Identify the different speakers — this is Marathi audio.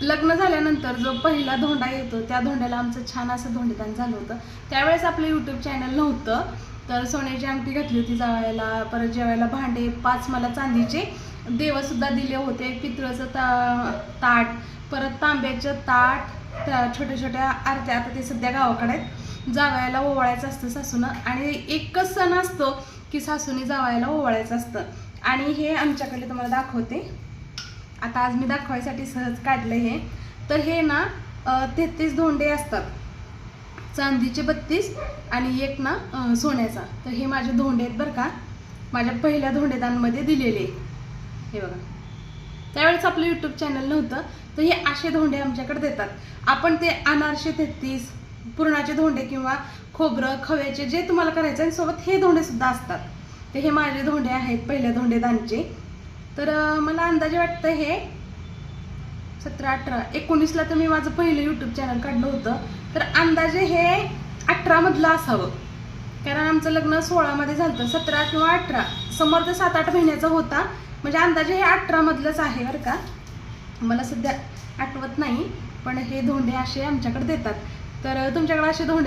Speaker 1: लग्न झाल्यानंतर जो पहिला धोंडा येतो त्या धोंड्याला आमचं छान असं धोंडेदान झालं होतं. त्यावेळेस आपलं यूट्यूब चॅनल नव्हतं, तर सोन्याची अंगठी घातली होती जावायला, परत जेवायला भांडे 5 मला चांदीचे देवसुद्धा दिले होते, पितळाचं ताट, परत तांब्याचं ताट, छोट्या छोट्या आरत्या. आता ते सध्या गावाकडे आहेत. जावायला ओवाळायचं असतं सासूनं, आणि एकच सण असतो की सासूने जावायला ओवाळायचं असतं. आणि हे आमच्याकडे तुम्हाला दाखवते. आता आज मी दाखवायसाठी सहज काढलं हे. तर हे ना 33 धोंडे असतात, चांदीचे 32 आणि एक ना सोन्याचा. तर हे माझे धोंडे आहेत बरं का, माझ्या पहिल्या धोंडेदानमध्ये दिलेले. हे बघा, त्यावेळेस आपलं यूट्यूब चॅनल नव्हतं, तर हे असे धोंडे आमच्याकडे देतात. आपण ते अनारसे 33 पुरणाचे धोंडे किंवा खोबरं खव्याचे जे तुम्हाला करायचं आहे, सोबत हे धोंडे सुद्धा असतात. तर हे माझे धोंडे आहेत पहिल्या धोंडेदानचे. तर मला अंदाजे वाटतं हे 17, 18, 19ला तर मी माझं पहिलं यूट्यूब चॅनल काढलं होतं. तर अंदाजे हे 18 मधलं असावं, कारण आमचं लग्न 16 मध्ये झालं. 17 किंवा 18 समोर तर 7-8 महिन्याचा होता, म्हणजे अंदाजे हे 18 मधलंच आहे बरं का. मला सध्या आठवत नाही, पण हे धोंडे असे आमच्याकडे देतात. तर तुमच्याकडे असे धोंडे